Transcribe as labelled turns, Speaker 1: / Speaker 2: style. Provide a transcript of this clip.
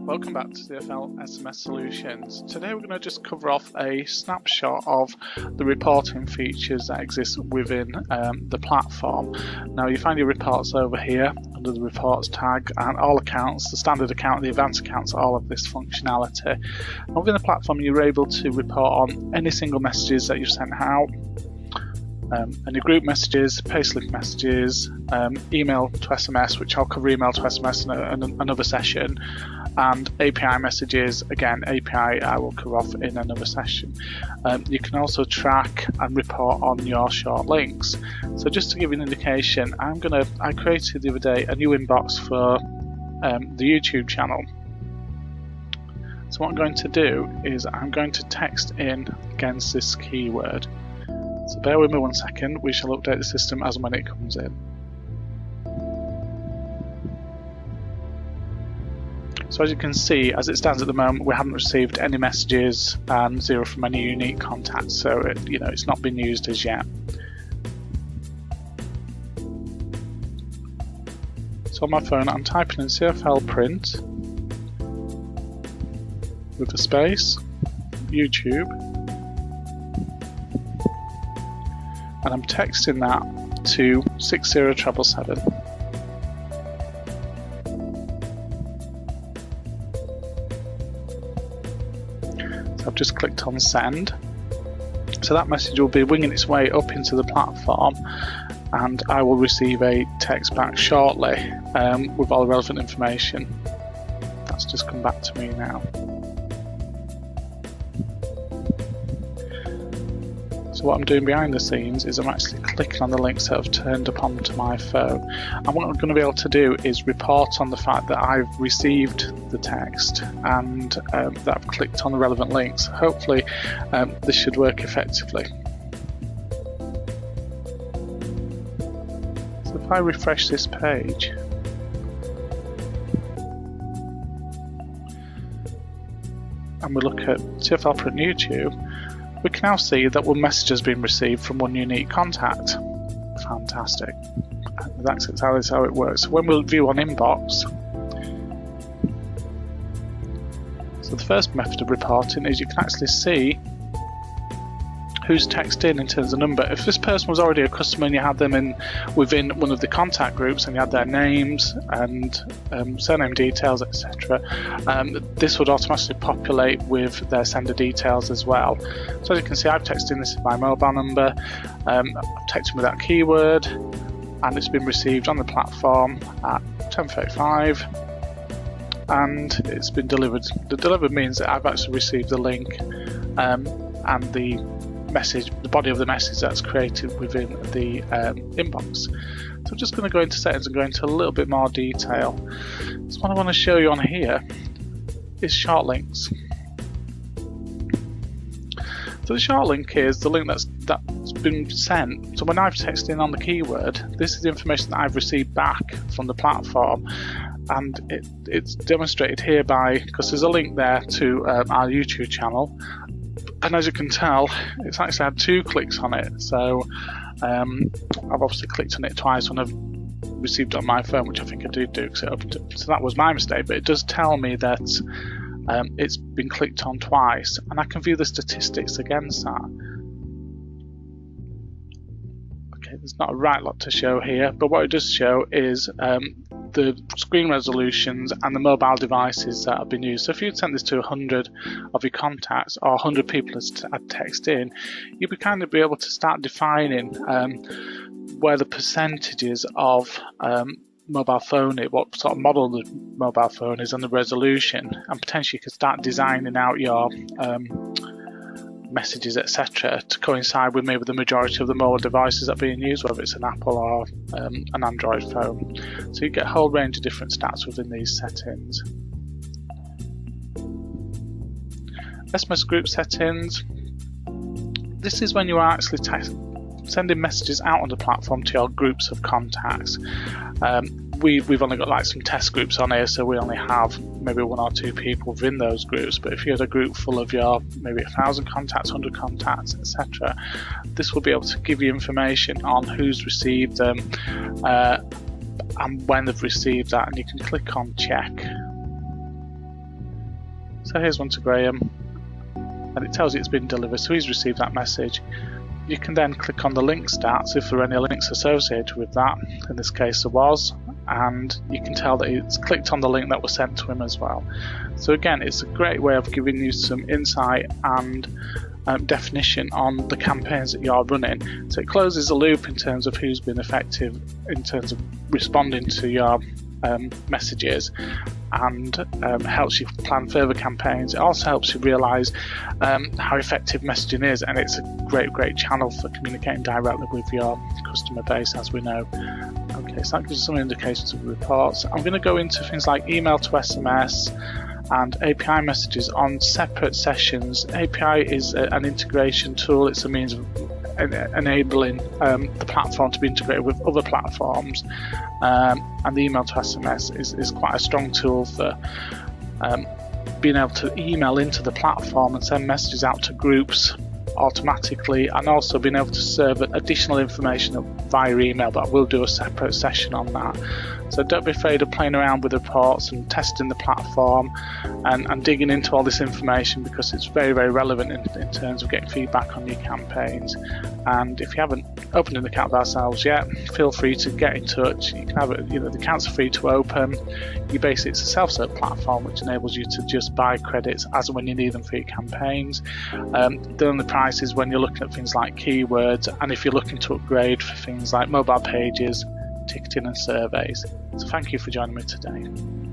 Speaker 1: Welcome back to CFL SMS Solutions. Today we're going to just cover off a snapshot of the reporting features that exist within the platform. Now you find your reports over here under the reports tag, and all accounts, the standard account, the advanced accounts, all of this functionality. And within the platform you're able to report on any single messages that you've sent out, any group messages, payslip messages, email to SMS, which I'll cover email to SMS in another session, and API messages. Again, API I will cover off in another session. You can also track and report on your short links. So just to give you an indication, I created the other day a new inbox for the YouTube channel. So what I'm going to do is I'm going to text in against this keyword. So bear with me 1 second, we shall update the system as and when it comes in. So as you can see, as it stands at the moment, we haven't received any messages and 0 from any unique contacts, so it's not been used as yet. So on my phone I'm typing in CFL print with a space, YouTube, and I'm texting that to 60777. So I've just clicked on send. So that message will be winging its way up into the platform, and I will receive a text back shortly with all the relevant information. That's just come back to me now. So what I'm doing behind the scenes is I'm actually clicking on the links that have turned up onto my phone, and what I'm going to be able to do is report on the fact that I've received the text and that I've clicked on the relevant links. Hopefully this should work effectively. So if I refresh this page, and we look at CFL Print YouTube, we can now see that one message has been received from one unique contact. Fantastic. That's exactly how it works. So when we'll view on inbox, so the first method of reporting is you can actually see who's texted in terms of number. If this person was already a customer and you had them within one of the contact groups and you had their names and surname details, etc., this would automatically populate with their sender details as well. So as you can see, I've texted in, this is my mobile number, I've texted with that keyword, and it's been received on the platform at 10:35, and it's been delivered. The delivered means that I've actually received the link and the message, the body of the message that's created within the inbox. So I'm just going to go into settings and go into a little bit more detail. So what I want to show you on here is short links. So the short link is the link that's been sent. So when I've texted in on the keyword, this is the information that I've received back from the platform, and it's demonstrated here because there's a link there to our YouTube channel. And as you can tell, it's actually had 2 clicks on it. So I've obviously clicked on it twice when I've received it on my phone, which I think I did do because it opened it. So that was my mistake, but it does tell me that it's been clicked on twice, and I can view the statistics against that. Okay, there's not a right lot to show here, but what it does show is the screen resolutions and the mobile devices that have been used. So if you'd sent this to 100 of your contacts or 100 people had text in, you'd be able to start defining where the percentages of mobile phone, what sort of model the mobile phone is, and the resolution, and potentially you could start designing out your messages, etc., to coincide with maybe the majority of the mobile devices that are being used, whether it's an Apple or an Android phone. So you get a whole range of different stats within these settings. SMS group settings. This is when you are actually sending messages out on the platform to your groups of contacts. We've only got like some test groups on here, so we only have maybe 1 or 2 people within those groups. But if you had a group full of your maybe 1,000 contacts, 100 contacts, etc., this will be able to give you information on who's received them and when they've received that, and you can click on check. So here's one to Graham, and it tells you it's been delivered, so he's received that message. You can then click on the link stats if there are any links associated with that. In this case there was, and you can tell that it's clicked on the link that was sent to him as well. So again, it's a great way of giving you some insight and definition on the campaigns that you are running. So it closes the loop in terms of who's been effective in terms of responding to your messages, and helps you plan further campaigns. It also helps you realise how effective messaging is, and it's a great channel for communicating directly with your customer base, as we know. Okay, so that gives us some indications of reports. I'm going to go into things like email to SMS and API messages on separate sessions. API is an integration tool. It's a means of enabling the platform to be integrated with other platforms, and the email to SMS is quite a strong tool for being able to email into the platform and send messages out to groups automatically, and also being able to serve additional information via email, but I will do a separate session on that. So don't be afraid of playing around with reports and testing the platform and digging into all this information, because it's very relevant in terms of getting feedback on your campaigns. And if you haven't opened an account with ourselves yet, feel free to get in touch. You can have it, the accounts are free to open. You basically, it's a self-serve platform which enables you to just buy credits as and when you need them for your campaigns. The only price is when you're looking at things like keywords, and if you're looking to upgrade for things like mobile pages, ticketing and surveys. So thank you for joining me today.